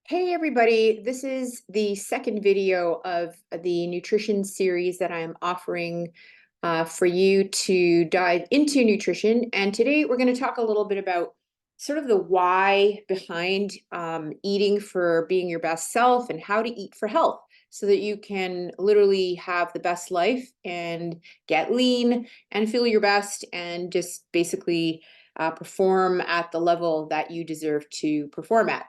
Hey everybody, this is the second video of the nutrition series that I'm offering for you to dive into nutrition. And today we're going to talk a little bit about sort of the why behind eating for being your best self and how to eat for health so that you can literally have the best life and get lean and feel your best and just basically perform at the level that you deserve to perform at.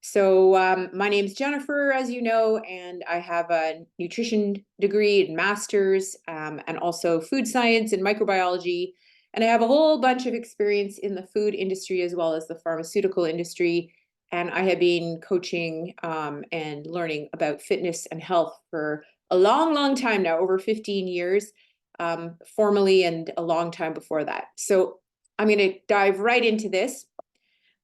So my name's Jennifer, as you know, and I have a nutrition degree and master's, and also food science and microbiology. And I have a whole bunch of experience in the food industry as well as the pharmaceutical industry. And I have been coaching and learning about fitness and health for a long, long time now, over 15 years, formally, and a long time before that. So I'm going to dive right into this.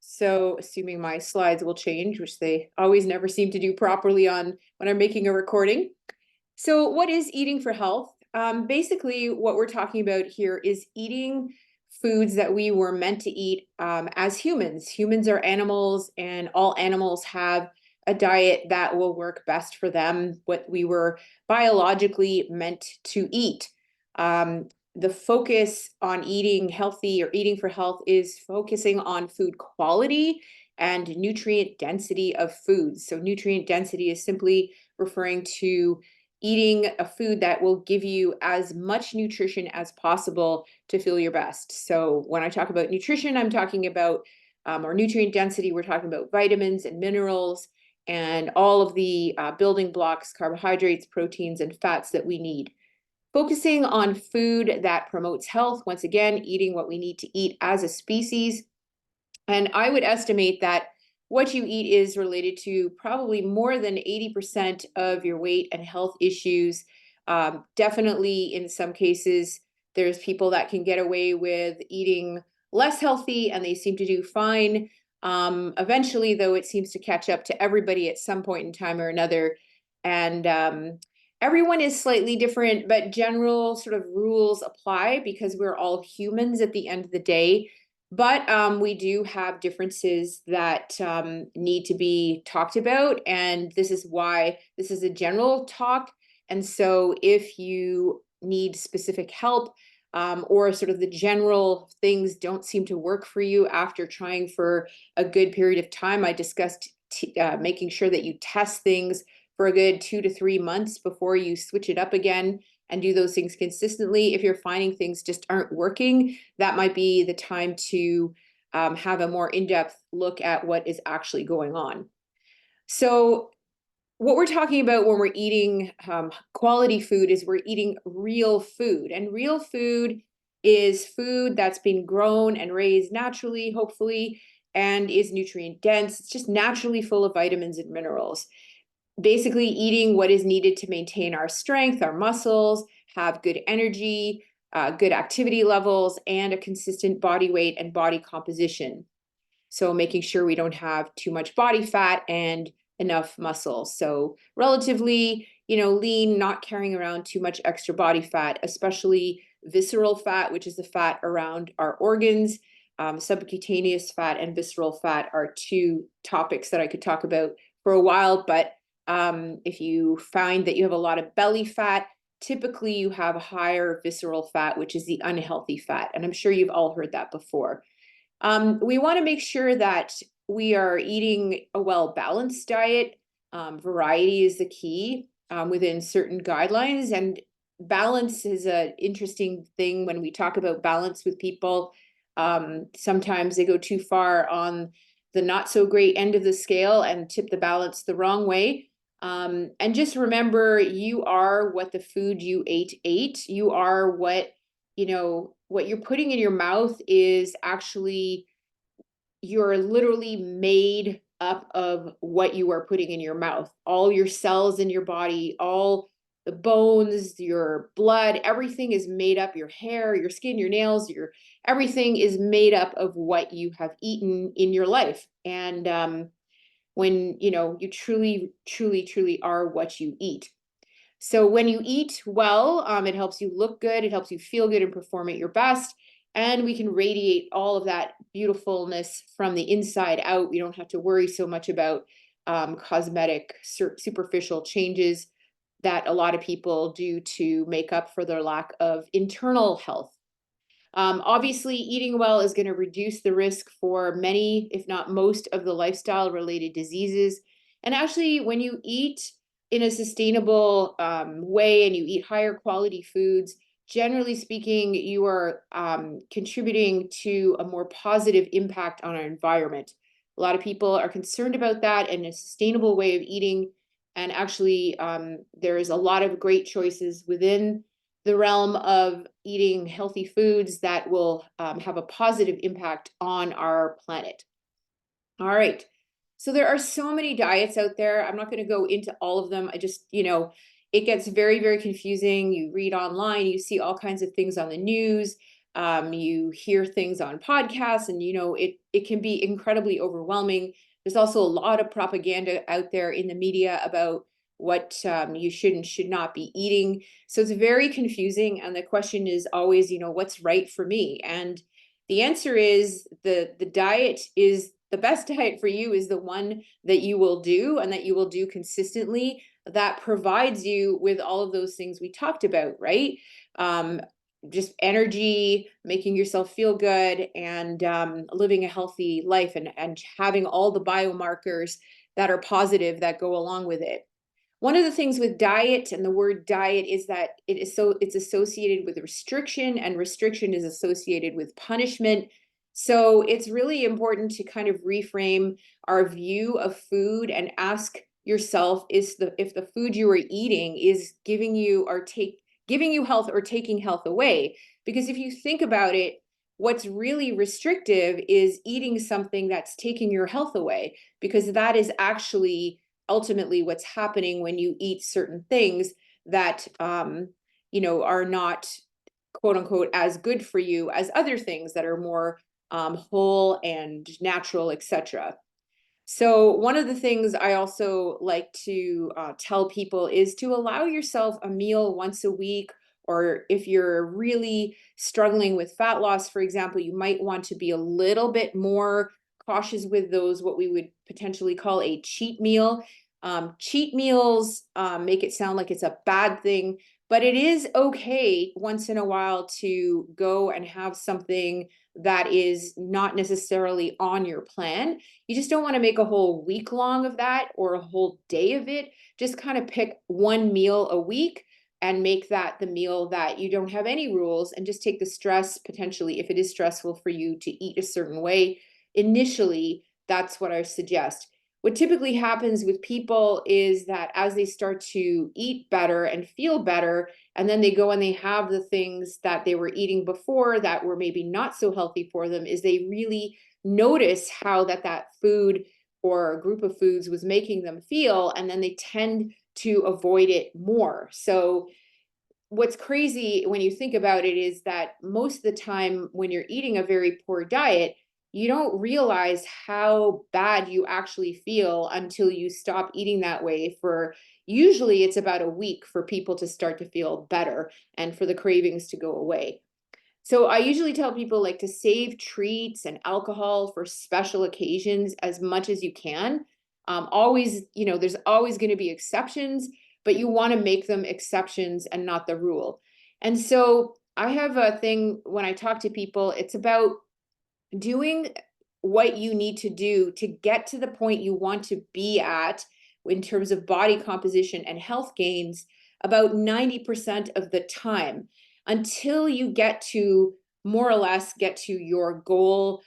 So assuming my slides will change, which they always never seem to do properly on when I'm making a recording. So what is eating for health? Basically, what we're talking about here is eating foods that we were meant to eat as humans. Humans are animals, and all animals have a diet that will work best for them, what we were biologically meant to eat. The focus on eating healthy or eating for health is focusing on food quality and nutrient density of foods. So nutrient density is simply referring to eating a food that will give you as much nutrition as possible to feel your best. So when I talk about nutrition, I'm talking about or nutrient density, we're talking about vitamins and minerals and all of the building blocks, carbohydrates, proteins, and fats that we need. Focusing on food that promotes health, once again, eating what we need to eat as a species. And I would estimate that what you eat is related to probably more than 80% of your weight and health issues. Definitely, in some cases, there's people that can get away with eating less healthy and they seem to do fine. Eventually, though, it seems to catch up to everybody at some point in time or another. And everyone is slightly different, but general sort of rules apply because we're all humans at the end of the day. But we do have differences that need to be talked about. And this is why this is a general talk. And so if you need specific help or sort of the general things don't seem to work for you after trying for a good period of time, I discussed making sure that you test things for a good 2 to 3 months before you switch it up again and do those things consistently. If you're finding things just aren't working, that might be the time to have a more in-depth look at what is actually going on. So what we're talking about when we're eating quality food is we're eating real food. And real food is food that's been grown and raised naturally, hopefully, and is nutrient dense. It's just naturally full of vitamins and minerals. Basically eating what is needed to maintain our strength, our muscles, have good energy, good activity levels, and a consistent body weight and body composition. So making sure we don't have too much body fat and enough muscle. So relatively, lean, not carrying around too much extra body fat, especially visceral fat, which is the fat around our organs. Subcutaneous fat and visceral fat are two topics that I could talk about for a while, but if you find that you have a lot of belly fat, typically you have higher visceral fat, which is the unhealthy fat. And I'm sure you've all heard that before. We want to make sure that we are eating a well-balanced diet. Variety is the key within certain guidelines. And balance is an interesting thing when we talk about balance with people. Sometimes they go too far on the not so great end of the scale and tip the balance the wrong way. And just remember, you are what the food you ate. You are what you're putting in your mouth is actually, you're literally made up of what you are putting in your mouth. All your cells in your body, all the bones, your blood, everything is made up. Your hair, your skin, your nails, everything is made up of what you have eaten in your life. And when you truly, truly, truly are what you eat. So when you eat well, it helps you look good, it helps you feel good and perform at your best. And we can radiate all of that beautifulness from the inside out. We don't have to worry so much about cosmetic, superficial changes that a lot of people do to make up for their lack of internal health. Obviously, eating well is going to reduce the risk for many, if not most, of the lifestyle related diseases. And actually, when you eat in a sustainable way and you eat higher quality foods, generally speaking, you are contributing to a more positive impact on our environment. A lot of people are concerned about that and a sustainable way of eating. And actually, there is a lot of great choices within the realm of eating healthy foods that will have a positive impact on our planet. All right. So there are so many diets out there. I'm not going to go into all of them. I just, it gets very, very confusing. You read online, you see all kinds of things on the news. You hear things on podcasts, and it can be incredibly overwhelming. There's also a lot of propaganda out there in the media about what you should and should not be eating. So it's very confusing. And the question is always, what's right for me? And the answer is the diet is the best diet for you is the one that you will do and that you will do consistently, that provides you with all of those things we talked about, right? Just energy, making yourself feel good, and living a healthy life, and having all the biomarkers that are positive that go along with it. One of the things with diet and the word diet is that it's associated with restriction, and restriction is associated with punishment. So it's really important to kind of reframe our view of food and ask yourself, if the food you are eating is giving you health or taking health away? Because if you think about it, what's really restrictive is eating something that's taking your health away, because that is actually ultimately what's happening when you eat certain things that are not, quote unquote, as good for you as other things that are more whole and natural, etc. So one of the things I also like to tell people is to allow yourself a meal once a week, or if you're really struggling with fat loss, for example, you might want to be a little bit more cautious with those, what we would potentially call a cheat meal. Cheat meals make it sound like it's a bad thing, but it is okay once in a while to go and have something that is not necessarily on your plan. You just don't want to make a whole week long of that or a whole day of it. Just kind of pick one meal a week and make that the meal that you don't have any rules, and just take the stress, potentially, if it is stressful for you to eat a certain way initially. That's what I suggest. What typically happens with people is that as they start to eat better and feel better, and then they go and they have the things that they were eating before that were maybe not so healthy for them, is they really notice how that food or a group of foods was making them feel, and then they tend to avoid it more. So what's crazy when you think about it is that most of the time when you're eating a very poor diet, you don't realize how bad you actually feel until you stop eating that way. For usually it's about a week for people to start to feel better and for the cravings to go away. So I usually tell people, like, to save treats and alcohol for special occasions as much as you can. Always, there's always going to be exceptions, but you want to make them exceptions and not the rule. And so I have a thing when I talk to people, it's about doing what you need to do to get to the point you want to be at in terms of body composition and health gains about 90% of the time, until you get to more or less get to your goal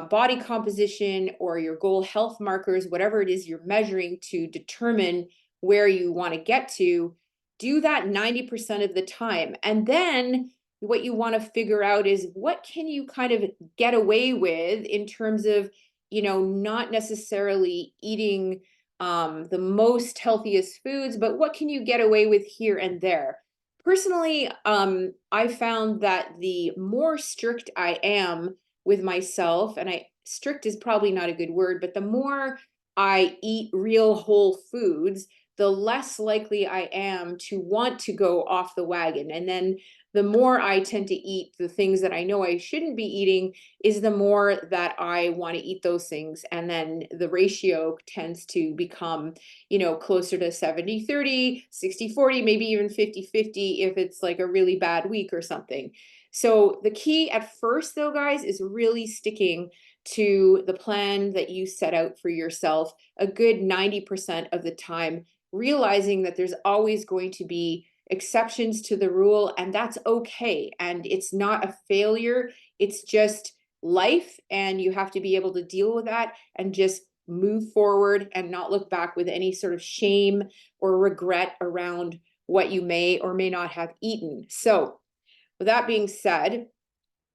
body composition or your goal health markers, whatever it is you're measuring to determine where you want to get to. Do that 90% of the time. And then what you want to figure out is, what can you kind of get away with in terms of, not necessarily eating the most healthiest foods, but what can you get away with here and there? Personally, I found that the more strict I am with myself, and strict is probably not a good word, but the more I eat real whole foods, the less likely I am to want to go off the wagon. And then the more I tend to eat the things that I know I shouldn't be eating, is the more that I want to eat those things. And then the ratio tends to become, closer to 70-30, 60-40, maybe even 50-50 if it's like a really bad week or something. So the key at first, though, guys, is really sticking to the plan that you set out for yourself a good 90% of the time, realizing that there's always going to be exceptions to the rule, and that's okay. And it's not a failure, it's just life, and you have to be able to deal with that and just move forward and not look back with any sort of shame or regret around what you may or may not have eaten. So, with that being said,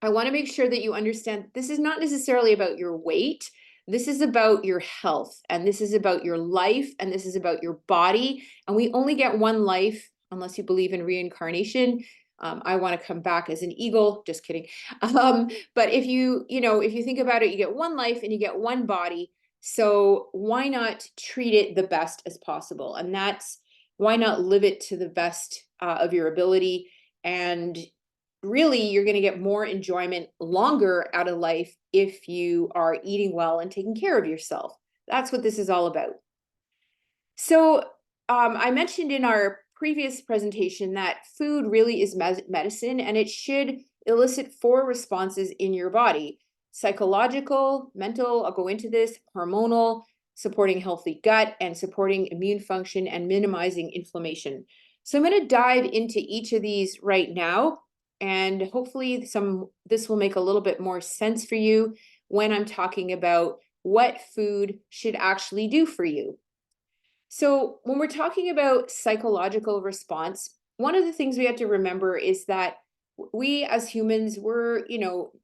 I want to make sure that you understand this is not necessarily about your weight. This is about your health, and this is about your life, and this is about your body. And we only get one life unless you believe in reincarnation. I want to come back as an eagle. Just kidding. But if you think about it, you get one life and you get one body. So why not treat it the best as possible? And that's why not live it to the best of your ability. And really, you're going to get more enjoyment longer out of life if you are eating well and taking care of yourself. That's what this is all about. So I mentioned in our previous presentation that food really is medicine, and it should elicit 4 responses in your body: psychological, mental, I'll go into this, hormonal, supporting healthy gut, and supporting immune function and minimizing inflammation. So I'm going to dive into each of these right now, and hopefully this will make a little bit more sense for you when I'm talking about what food should actually do for you. So when we're talking about psychological response, one of the things we have to remember is that we as humans, we're,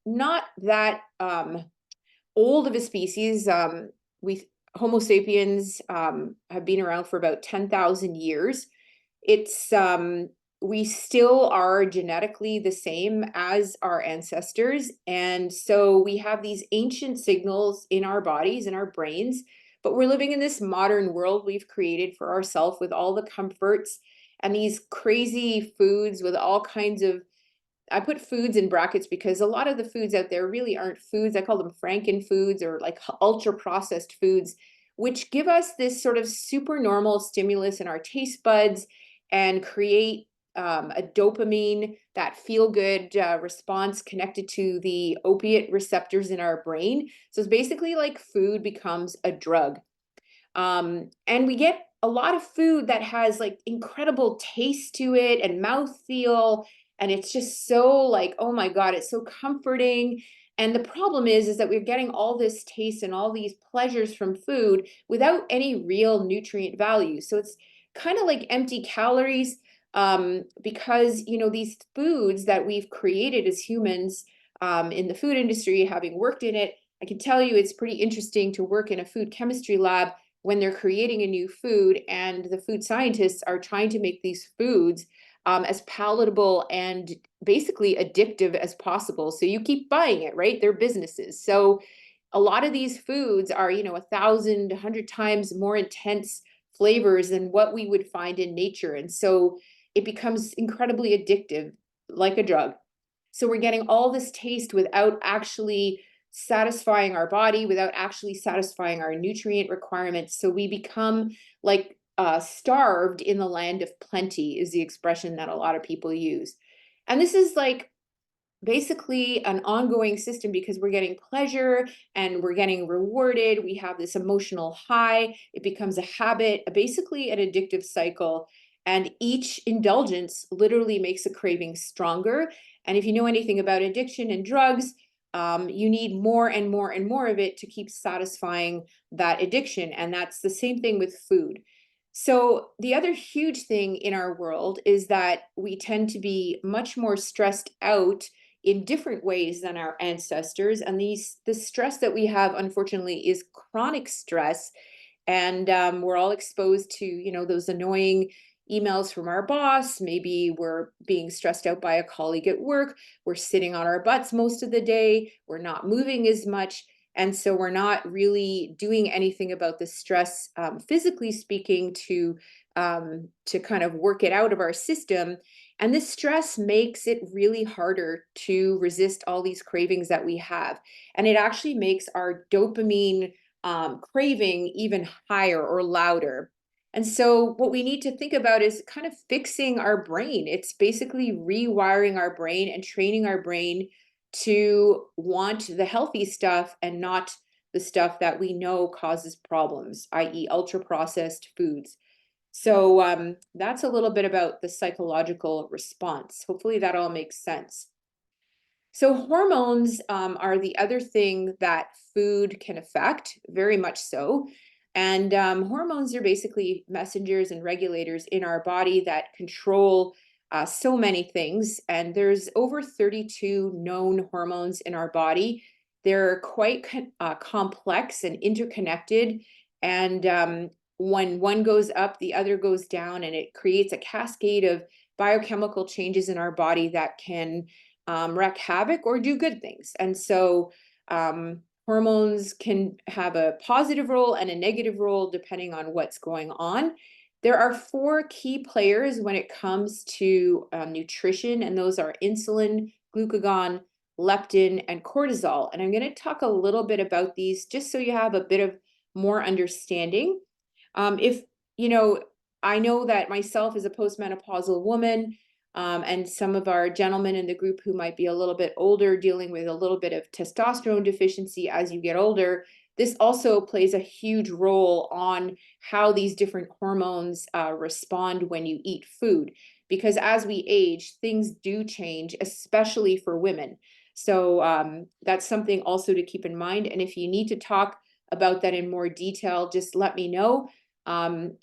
not that old of a species. We Homo sapiens have been around for about 10,000 years. It's we still are genetically the same as our ancestors, and so we have these ancient signals in our bodies, in our brains, but we're living in this modern world we've created for ourselves with all the comforts and these crazy foods with all kinds of, I put foods in brackets because a lot of the foods out there really aren't foods. I call them Franken foods, or like ultra processed foods, which give us this sort of super normal stimulus in our taste buds and create a dopamine, that feel good response connected to the opiate receptors in our brain. So it's basically like food becomes a drug. And we get a lot of food that has like incredible taste to it and mouthfeel. And it's just so like, oh my God, it's so comforting. And the problem is that we're getting all this taste and all these pleasures from food without any real nutrient value. So it's kind of like empty calories, because, these foods that we've created as humans, in the food industry, having worked in it, I can tell you it's pretty interesting to work in a food chemistry lab when they're creating a new food and the food scientists are trying to make these foods as palatable and basically addictive as possible. So you keep buying it, right? They're businesses. So a lot of these foods are, 1,000, 100 times more intense flavors than what we would find in nature. And so it becomes incredibly addictive, like a drug. So we're getting all this taste without actually satisfying our body, without actually satisfying our nutrient requirements. So we become like starved in the land of plenty, is the expression that a lot of people use. And this is like basically an ongoing system because we're getting pleasure and we're getting rewarded. We have this emotional high. It becomes a habit, basically an addictive cycle. And each indulgence literally makes a craving stronger. And if you know anything about addiction and drugs, you need more and more and more of it to keep satisfying that addiction. And that's the same thing with food. So the other huge thing in our world is that we tend to be much more stressed out in different ways than our ancestors. And the stress that we have, unfortunately, is chronic stress. And we're all exposed to, those annoying emails from our boss. Maybe we're being stressed out by a colleague at work. We're sitting on our butts most of the day. We're not moving as much. And so we're not really doing anything about the stress, physically speaking, to kind of work it out of our system. And this stress makes it really harder to resist all these cravings that we have. And it actually makes our dopamine craving even higher or louder. And so, what we need to think about is kind of fixing our brain. It's basically rewiring our brain and training our brain to want the healthy stuff and not the stuff that we know causes problems, i.e., ultra processed foods. So that's a little bit about the psychological response. Hopefully that all makes sense. So hormones are the other thing that food can affect, very much so. And hormones are basically messengers and regulators in our body that control so many things. And there's over 32 known hormones in our body. They're quite complex and interconnected. And when one goes up, the other goes down, and it creates a cascade of biochemical changes in our body that can wreak havoc or do good things. And so hormones can have a positive role and a negative role depending on what's going on. There are four key players when it comes to nutrition, and those are insulin, glucagon, leptin, and cortisol. And I'm going to talk a little bit about these just so you have a bit of more understanding. If, you know, I know that myself as a postmenopausal woman, and some of our gentlemen in the group who might be a little bit older, dealing with a little bit of testosterone deficiency as you get older, this also plays a huge role on how these different hormones respond when you eat food. Because as we age, things do change, especially for women. So that's something also to keep in mind. And if you need to talk about that in more detail, just let me know.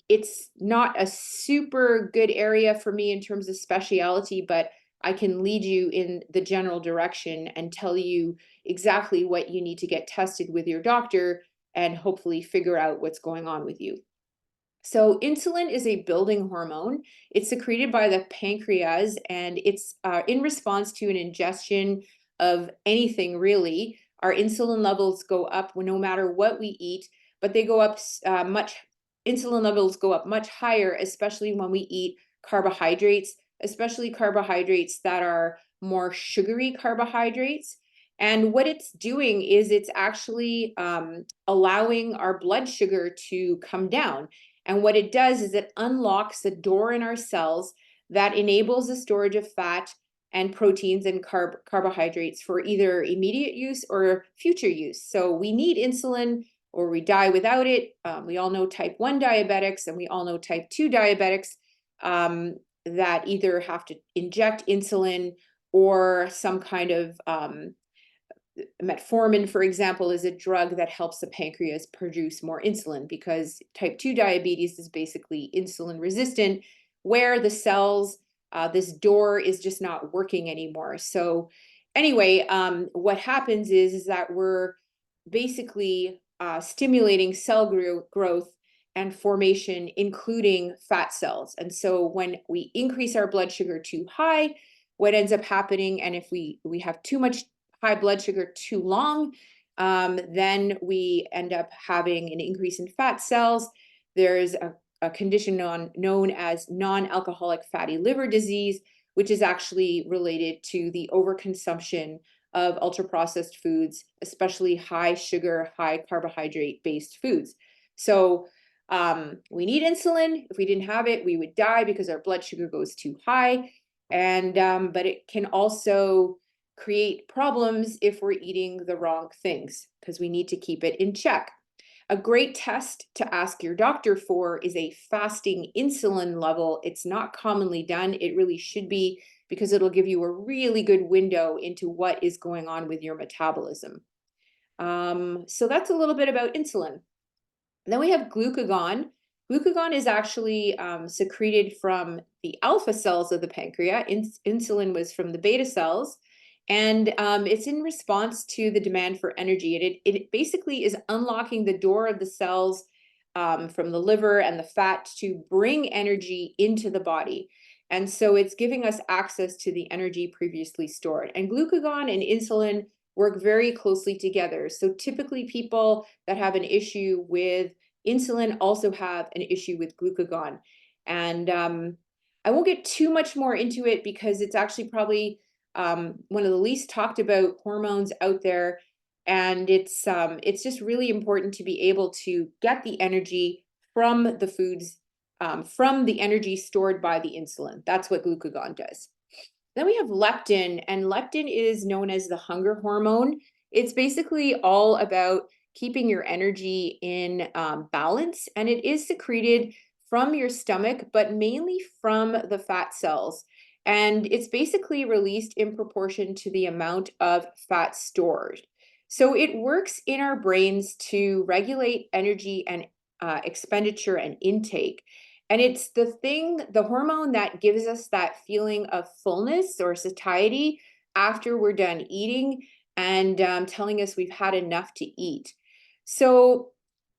It's not a super good area for me in terms of speciality, but I can lead you in the general direction and tell you exactly what you need to get tested with your doctor and hopefully figure out what's going on with you. So insulin is a building hormone. It's secreted by the pancreas, and it's in response to an ingestion of anything really. Our insulin levels go up no matter what we eat, but they go up insulin levels go up much higher, especially when we eat carbohydrates, especially carbohydrates that are more sugary carbohydrates. And what it's doing is it's actually allowing our blood sugar to come down. And what it does is it unlocks a door in our cells that enables the storage of fat and proteins and carbohydrates for either immediate use or future use. So we need insulin or we die without it. We all know type 1 diabetics, and we all know type 2 diabetics that either have to inject insulin or some kind of metformin, for example, is a drug that helps the pancreas produce more insulin, because type 2 diabetes is basically insulin resistant, where the cells, this door is just not working anymore. So anyway, what happens is that we're basically stimulating cell growth and formation, including fat cells. And so when we increase our blood sugar too high, what ends up happening, and if we have too much high blood sugar too long, then we end up having an increase in fat cells. There's a condition known as non-alcoholic fatty liver disease, which is actually related to the overconsumption of ultra-processed foods, especially high sugar, high carbohydrate based foods. So we need insulin. If we didn't have it, we would die because our blood sugar goes too high. And but it can also create problems if we're eating the wrong things, because we need to keep it in check. A great test to ask your doctor for is a fasting insulin level. It's not commonly done. It really should be, because it'll give you a really good window into what is going on with your metabolism. So that's a little bit about insulin. Then we have glucagon. Glucagon is actually secreted from the alpha cells of the pancreas. Insulin was from the beta cells. And it's in response to the demand for energy. It basically is unlocking the door of the cells from the liver and the fat to bring energy into the body. And so it's giving us access to the energy previously stored. And glucagon and insulin work very closely together. So typically people that have an issue with insulin also have an issue with glucagon. And I won't get too much more into it because it's actually probably one of the least talked about hormones out there. And it's just really important to be able to get the energy from the foods, from the energy stored by the insulin. That's what glucagon does. Then we have leptin, and leptin is known as the hunger hormone. It's basically all about keeping your energy in balance, and it is secreted from your stomach, but mainly from the fat cells. And it's basically released in proportion to the amount of fat stored. So it works in our brains to regulate energy and expenditure and intake. And it's the hormone that gives us that feeling of fullness or satiety after we're done eating and telling us we've had enough to eat. So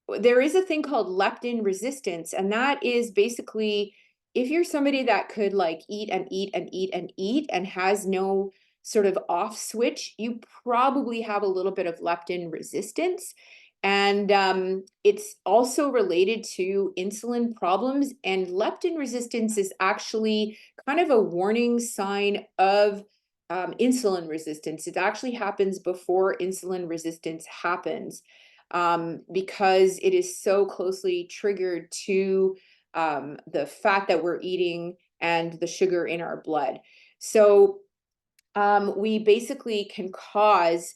there is a thing called leptin resistance, and that is basically if you're somebody that could like eat and eat and eat and eat and has no sort of off switch, you probably have a little bit of leptin resistance. And it's also related to insulin problems. And leptin resistance is actually kind of a warning sign of insulin resistance. It actually happens before insulin resistance happens because it is so closely triggered to the fat that we're eating and the sugar in our blood. So we basically can cause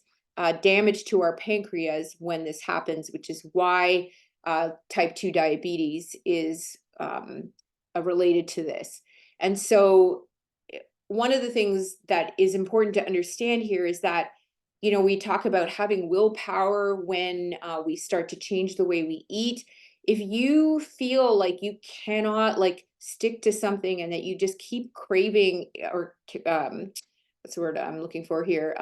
damage to our pancreas when this happens, which is why type 2 diabetes is related to this. And so one of the things that is important to understand here is that, you know, we talk about having willpower when we start to change the way we eat. If you feel like you cannot like stick to something and that you just keep craving or what's the word I'm looking for here?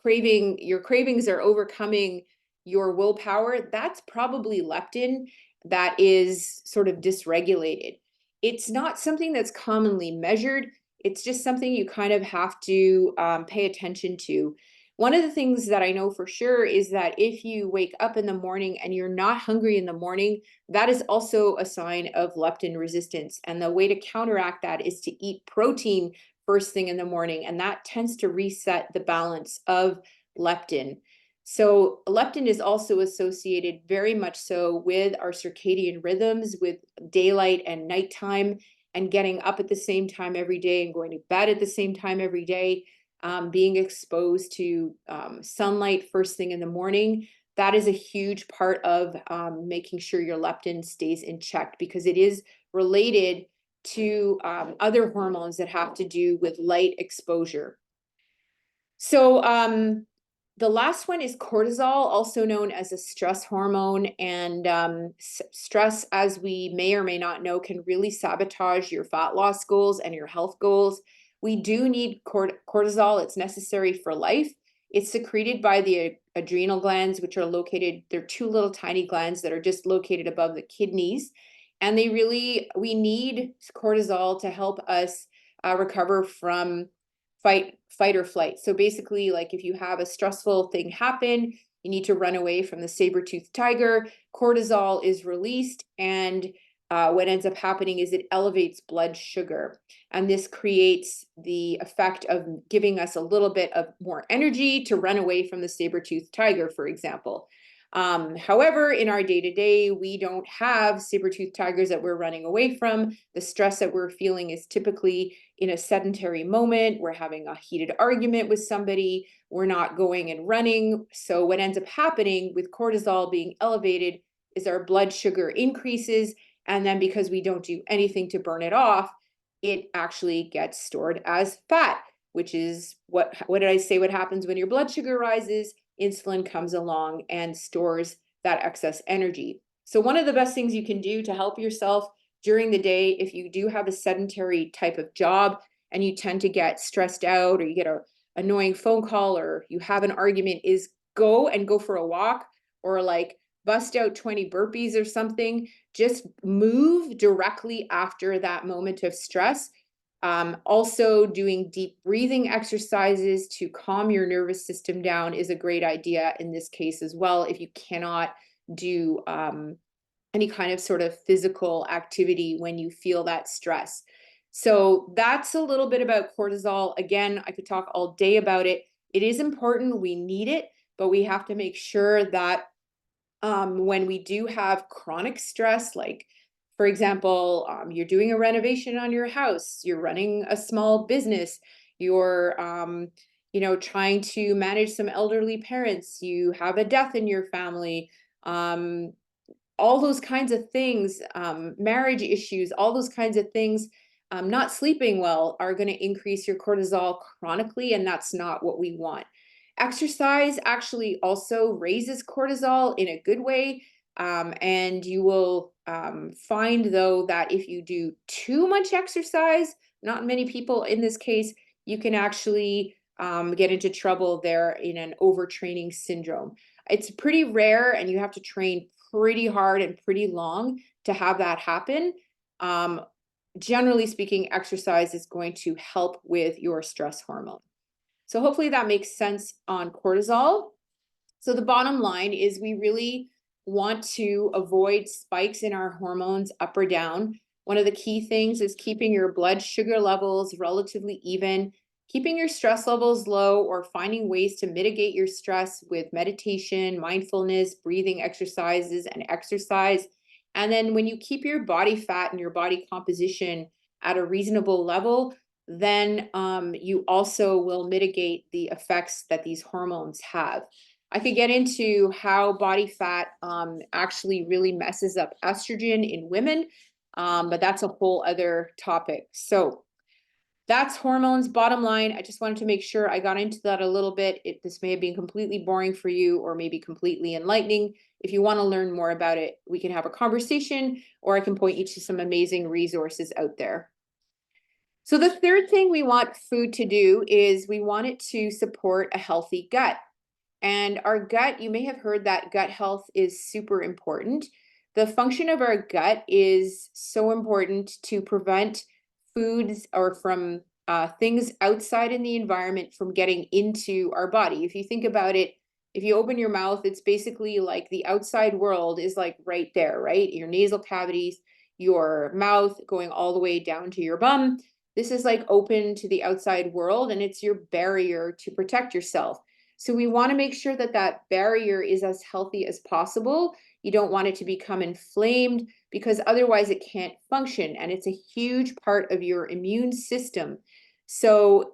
Your cravings are overcoming your willpower. That's probably leptin that is sort of dysregulated. It's not something that's commonly measured. It's just something you kind of have to pay attention to. One of the things that I know for sure is that if you wake up in the morning and you're not hungry in the morning, that is also a sign of leptin resistance. And the way to counteract that is to eat protein first thing in the morning, and that tends to reset the balance of leptin. So leptin is also associated very much so with our circadian rhythms, with daylight and nighttime, and getting up at the same time every day and going to bed at the same time every day, being exposed to sunlight first thing in the morning. That is a huge part of making sure your leptin stays in check because it is related to other hormones that have to do with light exposure. So the last one is cortisol, also known as a stress hormone. And stress, as we may or may not know, can really sabotage your fat loss goals and your health goals. We do need cortisol. It's necessary for life. It's secreted by the adrenal glands, which are located, they're two little tiny glands that are just located above the kidneys. And we need cortisol to help us recover from fight or flight. So basically, like if you have a stressful thing happen, you need to run away from the saber-toothed tiger, cortisol is released, and what ends up happening is it elevates blood sugar. And this creates the effect of giving us a little bit of more energy to run away from the saber-toothed tiger, for example. However, in our day-to-day, we don't have saber-toothed tigers that we're running away from. The stress that we're feeling is typically in a sedentary moment. We're having a heated argument with somebody. We're not going and running. So what ends up happening with cortisol being elevated is our blood sugar increases. And then because we don't do anything to burn it off, it actually gets stored as fat, which is what did I say? What happens when your blood sugar rises? Insulin comes along and stores that excess energy. So one of the best things you can do to help yourself during the day, if you do have a sedentary type of job and you tend to get stressed out or you get an annoying phone call or you have an argument, is go for a walk or like bust out 20 burpees or something. Just move directly after that moment of stress. Also, doing deep breathing exercises to calm your nervous system down is a great idea in this case as well, if you cannot do any kind of sort of physical activity when you feel that stress. So that's a little bit about cortisol. Again, I could talk all day about it. It is important, we need it, but we have to make sure that when we do have chronic stress, like for example, you're doing a renovation on your house, you're running a small business, you're trying to manage some elderly parents, you have a death in your family, um, all those kinds of things, marriage issues, all those kinds of things, not sleeping well are going to increase your cortisol chronically, and that's not what we want. Exercise actually also raises cortisol in a good way. And you will find, though, that if you do too much exercise, not many people in this case, you can actually get into trouble there in an overtraining syndrome. It's pretty rare, and you have to train pretty hard and pretty long to have that happen. Um, Generally speaking, exercise is going to help with your stress hormone. So hopefully that makes sense on cortisol. So the bottom line is we really want to avoid spikes in our hormones up or down. One of the key things is keeping your blood sugar levels relatively even, keeping your stress levels low, or finding ways to mitigate your stress with meditation, mindfulness, breathing exercises, and exercise. And then when you keep your body fat and your body composition at a reasonable level, then you also will mitigate the effects that these hormones have. I could get into how body fat actually really messes up estrogen in women, but that's a whole other topic. So that's hormones. Bottom line, I just wanted to make sure I got into that a little bit. This may have been completely boring for you, or maybe completely enlightening. If you want to learn more about it, we can have a conversation, or I can point you to some amazing resources out there. So the third thing we want food to do is we want it to support a healthy gut. And our gut, you may have heard that gut health is super important. The function of our gut is so important to prevent foods or from things outside in the environment from getting into our body. If you think about it, if you open your mouth, it's basically like the outside world is like right there, right? Your nasal cavities, your mouth going all the way down to your bum. This is like open to the outside world, and it's your barrier to protect yourself. So we want to make sure that that barrier is as healthy as possible. You don't want it to become inflamed, because otherwise it can't function. And it's a huge part of your immune system. So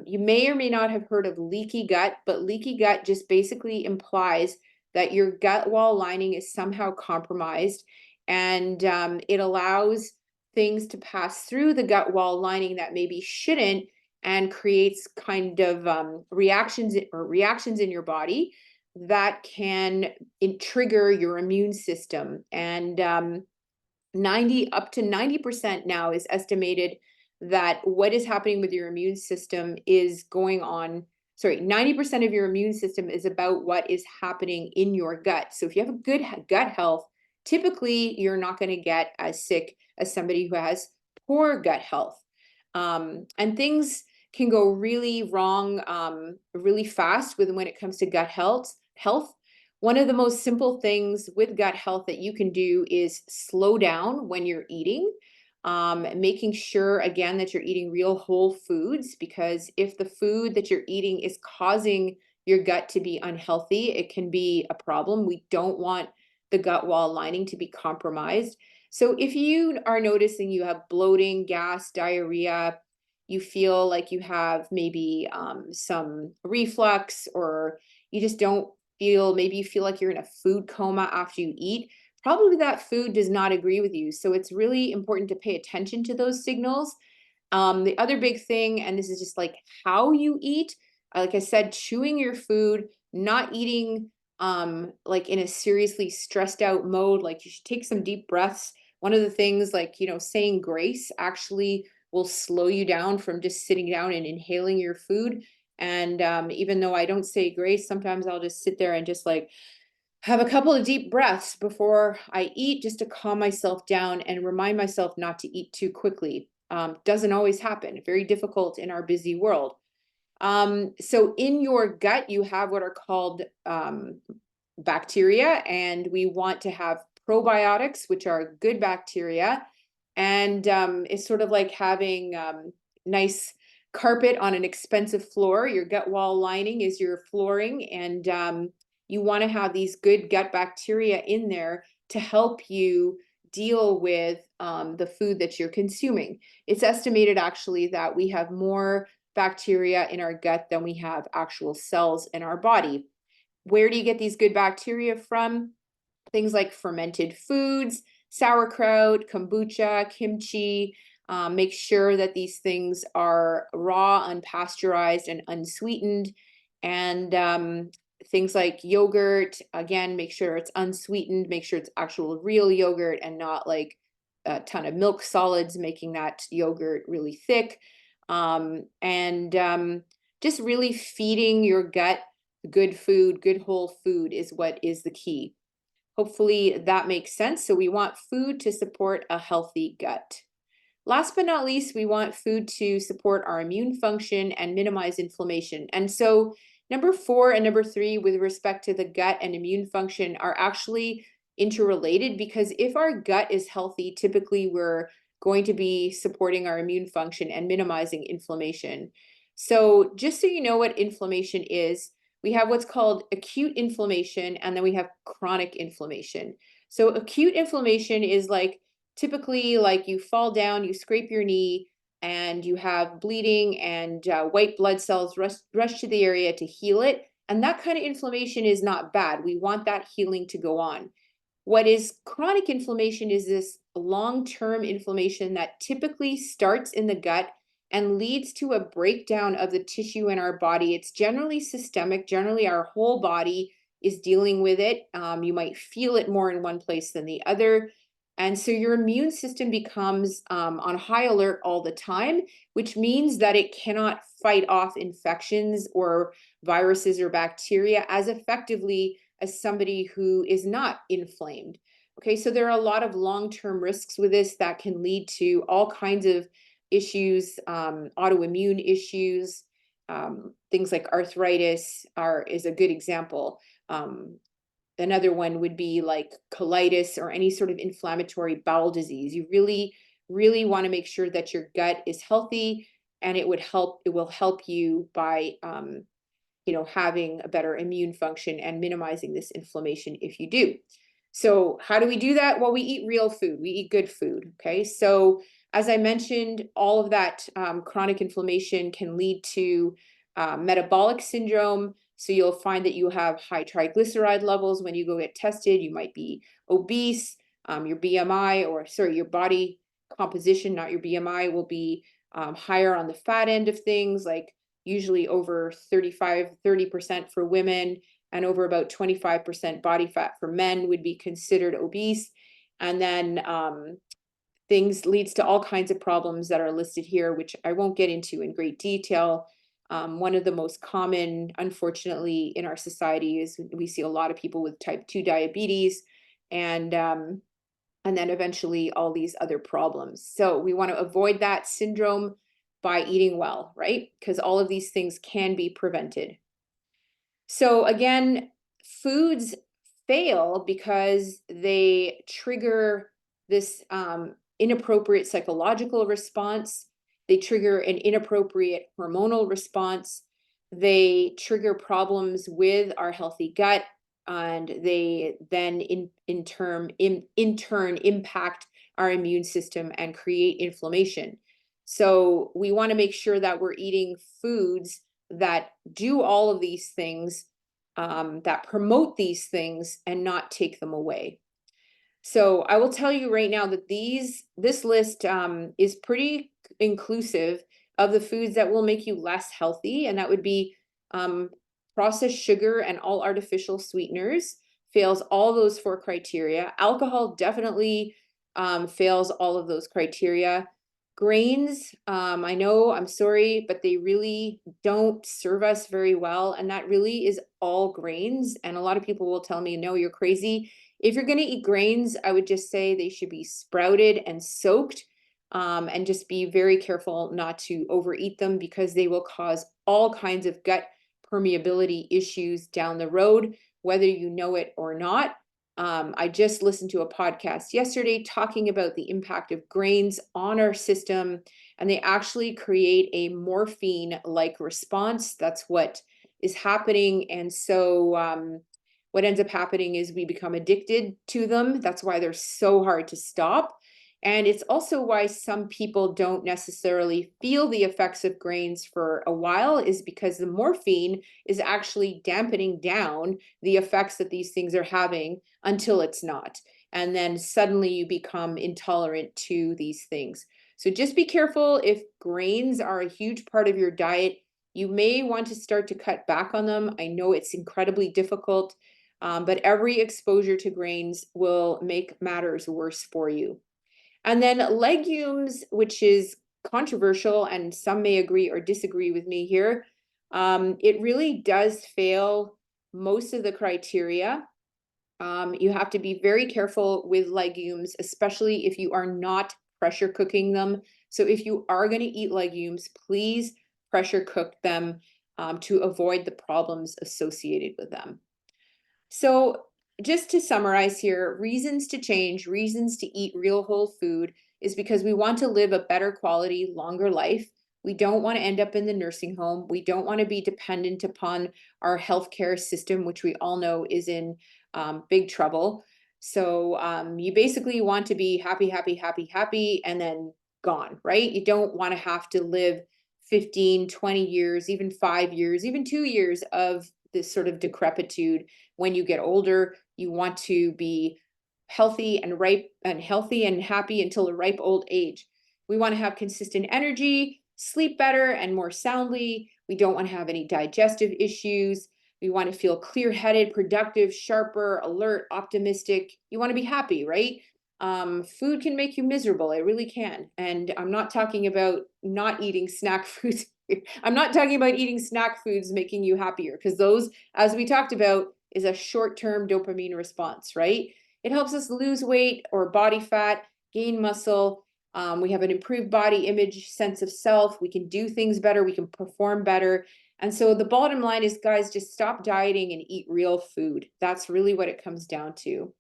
you may or may not have heard of leaky gut, but leaky gut just basically implies that your gut wall lining is somehow compromised, and it allows things to pass through the gut wall lining that maybe shouldn't, and creates kind of reactions in your body that can trigger your immune system. And 90 up to 90% now is estimated that what is happening with your immune system is going on. Sorry, 90% of your immune system is about what is happening in your gut. So if you have a good gut health, typically you're not going to get as sick as somebody who has poor gut health. And things can go really wrong really fast when it comes to gut health. One of the most simple things with gut health that you can do is slow down when you're eating, making sure, again, that you're eating real whole foods, because if the food that you're eating is causing your gut to be unhealthy, it can be a problem. We don't want the gut wall lining to be compromised. So if you are noticing you have bloating, gas, diarrhea, you feel like you have maybe some reflux, or you just don't feel, maybe you feel like you're in a food coma after you eat, probably that food does not agree with you. So it's really important to pay attention to those signals. The other big thing, and this is just like how you eat, like I said, chewing your food, not eating like in a seriously stressed out mode. Like you should take some deep breaths. One of the things, like, saying grace actually will slow you down from just sitting down and inhaling your food. And even though I don't say grace, sometimes I'll just sit there and just like have a couple of deep breaths before I eat, just to calm myself down and remind myself not to eat too quickly. Doesn't always happen, very difficult in our busy world. So in your gut, you have what are called bacteria, and we want to have probiotics, which are good bacteria. And it's sort of like having nice carpet on an expensive floor. Your gut wall lining is your flooring, and you want to have these good gut bacteria in there to help you deal with the food that you're consuming. It's estimated actually that we have more bacteria in our gut than we have actual cells in our body. Where do you get these good bacteria from? Things like fermented foods, sauerkraut, kombucha, kimchi. Make sure that these things are raw, unpasteurized, and unsweetened. And things like yogurt, again, make sure it's unsweetened, make sure it's actual real yogurt and not like a ton of milk solids, making that yogurt really thick. And just really feeding your gut good food, good whole food is what is the key. Hopefully that makes sense. So we want food to support a healthy gut. Last but not least, we want food to support our immune function and minimize inflammation. And so number 4 and number 3 with respect to the gut and immune function are actually interrelated, because if our gut is healthy, typically we're going to be supporting our immune function and minimizing inflammation. So just so you know what inflammation is, we have what's called acute inflammation, and then we have chronic inflammation. So acute inflammation is like typically like you fall down, you scrape your knee, and you have bleeding, and white blood cells rush to the area to heal it. And that kind of inflammation is not bad. We want that healing to go on. What is chronic inflammation is this long-term inflammation that typically starts in the gut and leads to a breakdown of the tissue in our body. It's generally systemic. Generally, our whole body is dealing with it. You might feel it more in one place than the other. And so your immune system becomes on high alert all the time, which means that it cannot fight off infections or viruses or bacteria as effectively as somebody who is not inflamed. Okay, so there are a lot of long-term risks with this that can lead to all kinds of issues, autoimmune issues, things like arthritis is a good example. Another one would be like colitis or any sort of inflammatory bowel disease. You really, really want to make sure that your gut is healthy, and it will help you by having a better immune function and minimizing this inflammation if you do. So how do we do that? Well, we eat real food. We eat good food. Okay. So as I mentioned, all of that chronic inflammation can lead to metabolic syndrome. So you'll find that you have high triglyceride levels when you go get tested. You might be obese. Your BMI, or sorry, your body composition, not your BMI, will be higher on the fat end of things, like usually over 30% for women, and over about 25% body fat for men would be considered obese. And then things leads to all kinds of problems that are listed here, which I won't get into in great detail. One of the most common, unfortunately, in our society is we see a lot of people with type 2 diabetes, and then eventually all these other problems. So we want to avoid that syndrome by eating well, right? Because all of these things can be prevented. So again, foods fail because they trigger this inappropriate psychological response. They trigger an inappropriate hormonal response. They trigger problems with our healthy gut, and they then in turn impact our immune system and create inflammation. So we want to make sure that we're eating foods that do all of these things, that promote these things and not take them away. So I will tell you right now that this list is pretty inclusive of the foods that will make you less healthy, and that would be processed sugar and all artificial sweeteners. Fails all those 4 criteria. Alcohol definitely fails all of those criteria. Grains, I know, I'm sorry, but they really don't serve us very well, and that really is all grains. And a lot of people will tell me, no, you're crazy. If you're going to eat grains, I would just say they should be sprouted and soaked. and just be very careful not to overeat them because they will cause all kinds of gut permeability issues down the road, whether you know it or not. I just listened to a podcast yesterday talking about the impact of grains on our system, and they actually create a morphine-like response. That's what is happening. And so what ends up happening is we become addicted to them. That's why they're so hard to stop. And it's also why some people don't necessarily feel the effects of grains for a while, is because the morphine is actually dampening down the effects that these things are having until it's not. And then suddenly you become intolerant to these things. So just be careful if grains are a huge part of your diet. You may want to start to cut back on them. I know it's incredibly difficult, but every exposure to grains will make matters worse for you. And then legumes, which is controversial, and some may agree or disagree with me here. It really does fail most of the criteria. You have to be very careful with legumes, especially if you are not pressure cooking them. So if you are going to eat legumes, please pressure cook them to avoid the problems associated with them. So just to summarize here, reasons to change, reasons to eat real whole food is because we want to live a better quality, longer life. We don't want to end up in the nursing home. We don't want to be dependent upon our healthcare system, which we all know is in big trouble. So you basically want to be happy, happy, happy, happy, and then gone, right? You don't want to have to live 15, 20 years, even 5 years, even 2 years of this sort of decrepitude. When you get older, you want to be healthy and ripe and healthy and happy until a ripe old age. We want to have consistent energy, sleep better and more soundly. We don't want to have any digestive issues. We want to feel clear-headed, productive, sharper, alert, optimistic. You want to be happy, right? Food can make you miserable. It really can. And I'm not talking about not eating snack foods. I'm not talking about eating snack foods making you happier, because those, as we talked about, is a short-term dopamine response, right? It helps us lose weight or body fat, gain muscle. We have an improved body image, sense of self. We can do things better. We can perform better. And so the bottom line is, guys, just stop dieting and eat real food. That's really what it comes down to.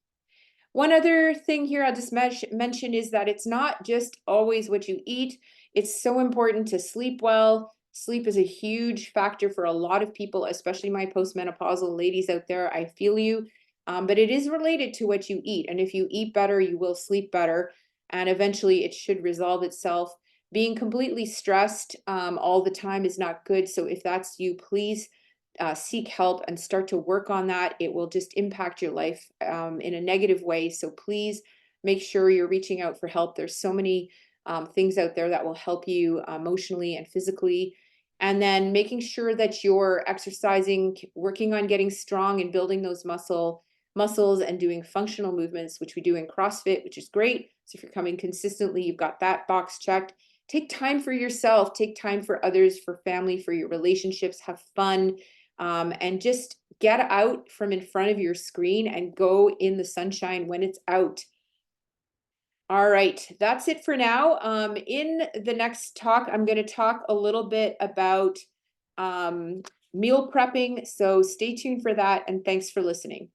One other thing here I'll just mention is that it's not just always what you eat. It's so important to sleep well. Sleep is a huge factor for a lot of people, especially my postmenopausal ladies out there. I feel you. But it is related to what you eat. And if you eat better, you will sleep better. And eventually it should resolve itself. Being completely stressed all the time is not good. So if that's you, please seek help and start to work on that. It will just impact your life in a negative way. So please make sure you're reaching out for help. There's so many things out there that will help you emotionally and physically. And then making sure that you're exercising, working on getting strong and building those muscles and doing functional movements, which we do in CrossFit, which is great. So if you're coming consistently, you've got that box checked. Take time for yourself, take time for others, for family, for your relationships, have fun, and just get out from in front of your screen and go in the sunshine when it's out. All right, that's it for now. In the next talk, I'm going to talk a little bit about meal prepping. So stay tuned for that, and thanks for listening.